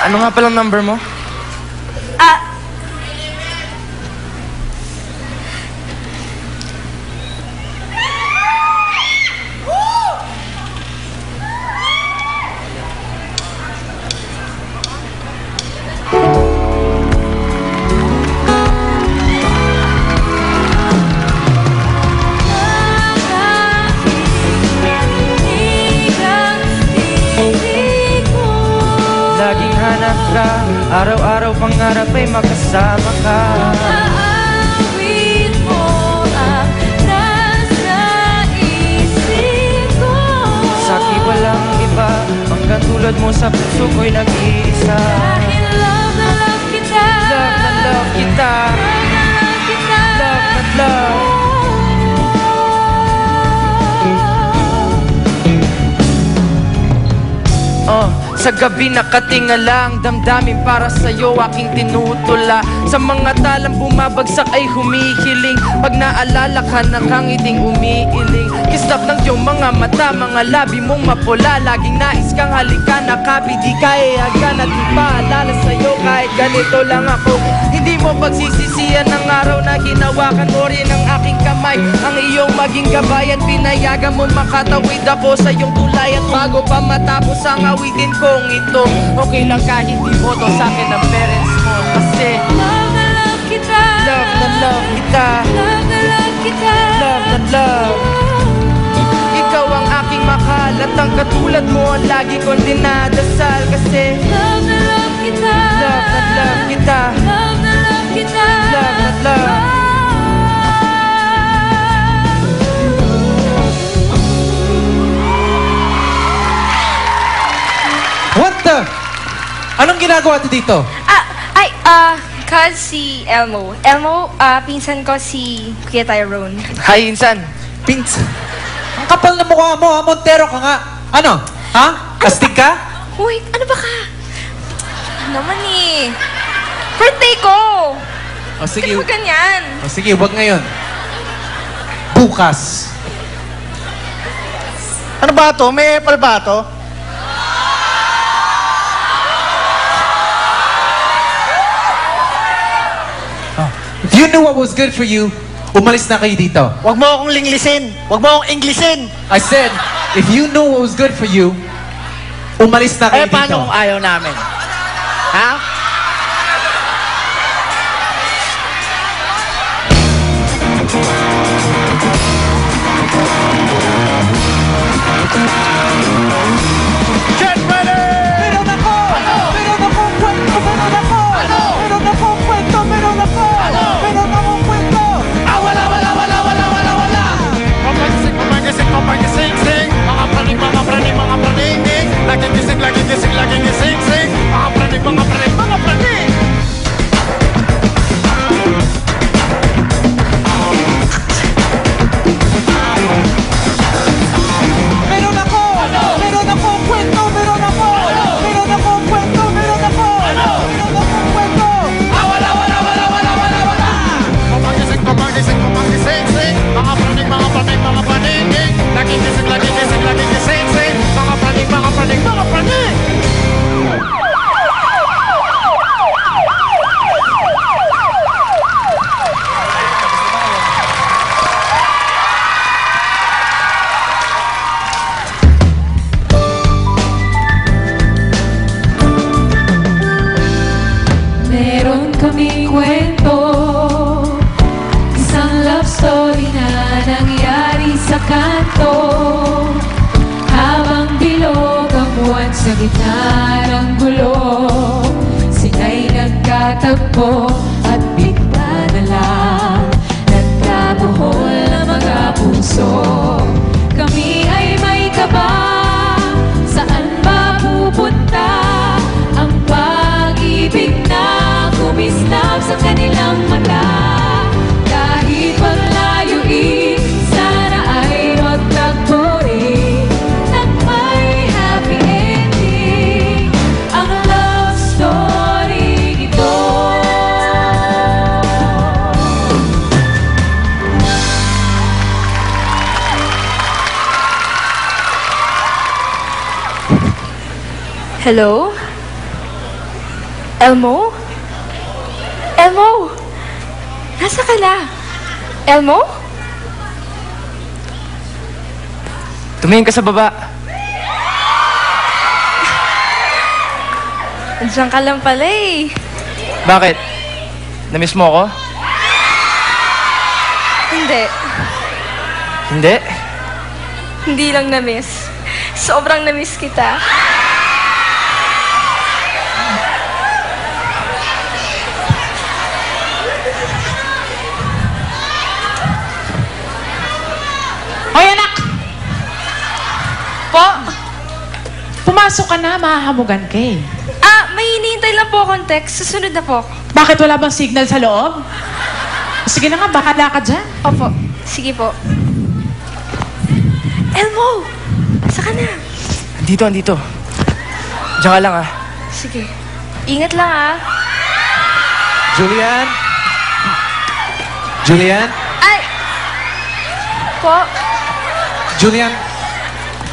Ano nga palang number mo? Laging hanap ka, araw-araw pangarap ay makasama ka. Aawit mo ang nasa isip ko. Sa'kin walang iba, hanggang tulad mo sa puso ko'y nag-iisa. Dahil love na love kita, Love na love kita, love na love kita, love na love. Sa gabi nakatingala ang damdamin para sa'yo aking tinutula. Sa mga talang bumabagsak ay humihiling. Pag naalala ka nakangiting umiiling. Kislap ng iyong mga mata, mga labi mong mapula. Laging nais kang halikan, nakapidi ka hagkan. At di paalala sa'yo kahit ganito lang ako. Hindi mo pagsisisiyan ng araw na hinawakan mo rin ang aking kamay. Ang iyong maging gabayan, pinayagan mo makatawid ako sa iyong tulay. At bago pa matapos ang awitin kong ito, okay lang kahit di boto sa'kin ng parents mo. Kasi love na love kita, love na love kita, love na love kita, love na love. Ikaw ang aking mahal at ang katulad mo ang lagi kong dinadasal. Kasi love na love kita, love na love kita, love na love kita, love na love. What the? Anong ginagawa ito dito? Cause si Elmo. Elmo, pinsan ko si Kuya Tyrone. Hi, Insan. Pins. Ang kapal na mukha mo, ha? Montero ka nga. Ano? Ha? Astig ka? Uy, ano ba ka? Naman eh. Birthday ko! O sige. Hindi mo ganyan. O sige, wag ngayon. Bukas. Ano ba to? May apple ba to? If you knew what was good for you, umalis na kayo dito. Huwag mo akong linglisin. Huwag mo akong Englishin. I said, if you knew what was good for you, umalis na kayo Eh, paano kung dito. ayaw namin? Ha? Get ready! Meron ako! Meron akong kwento! Meron ako! Meron akong kwento! Meron ako! Meron akong kwento! Wala! Papagising, sing. Mga praning, mga praning, mga praning. Laging gising, laging gising, laging gising, sing. Mga praning, mga praning, mga praning. Meron ako! Meron akong kwento! Meron ako! Meron akong kwento! Meron ako! Meron akong kwento! Wala! Papagising, papagising, papagising, sing. Mga praning, mga praning, mga praning. Laging gising, laging gising, laging gising, sing. Mga praning, mga praning, mga praning. Meron kaming kwento, isang love story na nangyari sa kanto. Habang bilog ang buwan sa gitna ng gulo, sila'y nagkatagpo at bigla na lang nagkabuhol na mga puso. Kami ay may kaba, saan ba pupunta ang pag-ibig na kumislap sa kanilang mata? Kahit maglayuin, sana ay magtagpo rin ng may happy ending ang love story ito. Hello? Elmo? Elmo? Nasa ka na? Elmo? Tumingin ka sa baba. Diyan ka lang pala eh. Bakit? Namiss mo ako? Hindi. Hindi? Hindi lang na-miss. Sobrang na-miss kita. Hoy, anak! Po? Pumasok ka na, mahahamugan ka eh. May hinihintay lang po akong text. Susunod na po. Bakit wala bang signal sa loob? Sige na nga, bahala ka dyan. Opo. Sige po. Elmo! Saan ka na? Andito. Diyan ka lang ah. Sige. Ingat lang ah. Julian? Julian? Ay! Po? Julian,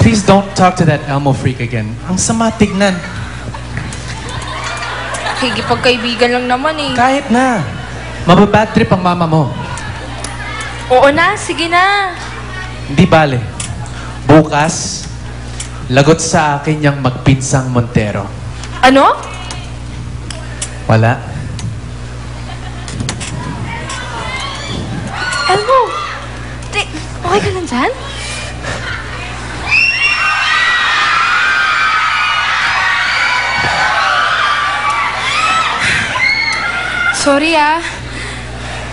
please don't talk to that Elmo freak again. Ang sama tignan. Higipagkaibigan lang naman eh. Kahit na. Mababad trip ang mama mo. Oo na, sige na. Hindi bale. Bukas, lagot sa akin yung magpinsang Montero. Ano? Wala. Elmo! Okay ka lang dyan? Sorry ah.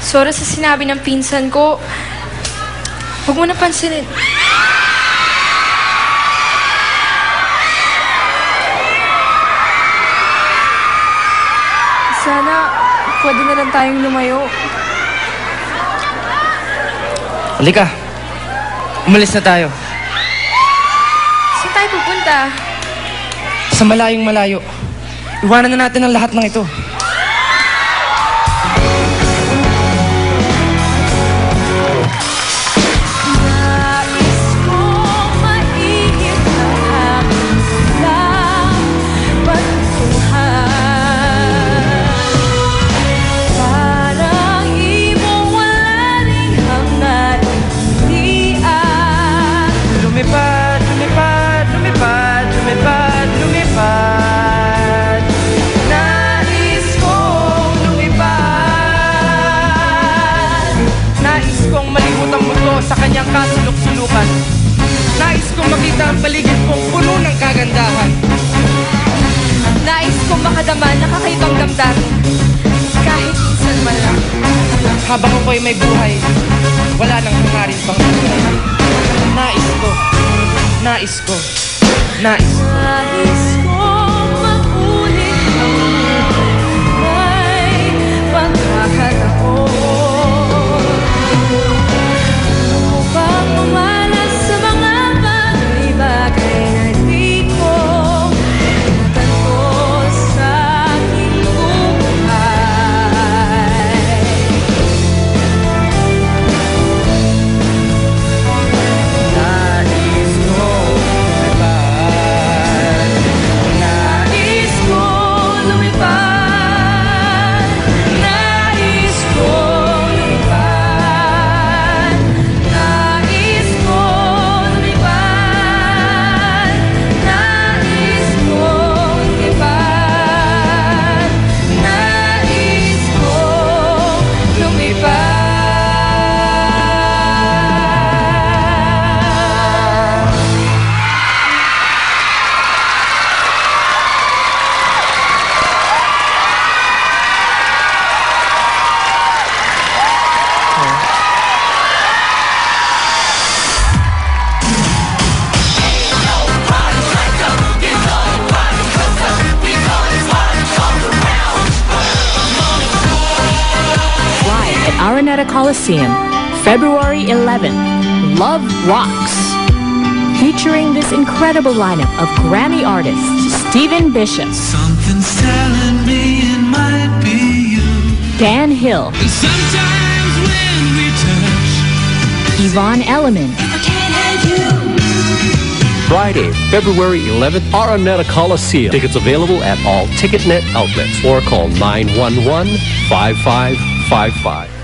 Sorry sa sinabi ng pinsan ko. Huwag mo napansinin. Sana pwede na lang tayong lumayo. Halika. Umalis na tayo. Saan tayo pupunta? Sa malayong malayo. Iwanan na natin ang lahat ng ito. Nais kong maihip ang aking ulam pagtuhan. Parang ibong wala ring hangad, hindian. Lumipad, lumipad, lumipad, lumipad, lumipad. Nais kong lumipad. Nais kong malimutan mo to sa kanyang kasulok-sulukan. Nais kong makita ang paligid kong puno ng kagandahan. Nais kong makadama ng kakaibang damdamin. Kahit minsan man lang. Habang ako'y may buhay, wala nang hangarin pang buhay. Nais ko, nais ko, nais ko. Nais kong makulit ang buhay pagkakataon upang umalas sa mga bagay-bagay na di ko natanto sa aking buhay. Nais ko lumipad. Nais kong lumipad. Nais kong lumipad. Nais kong lumipad. Nais kong lumipad. Nais kong lumipad. Live at Araneta Coliseum, February 11th, Love Rocks. Featuring this incredible lineup of Grammy artists, Stephen Bishop, Something's telling me it might be you. Dan Hill, And sometimes when we touch, Yvonne Elliman, I can't have you. Friday, February 11th, Araneta Coliseum. Tickets available at all TicketNet outlets or call 911-5555.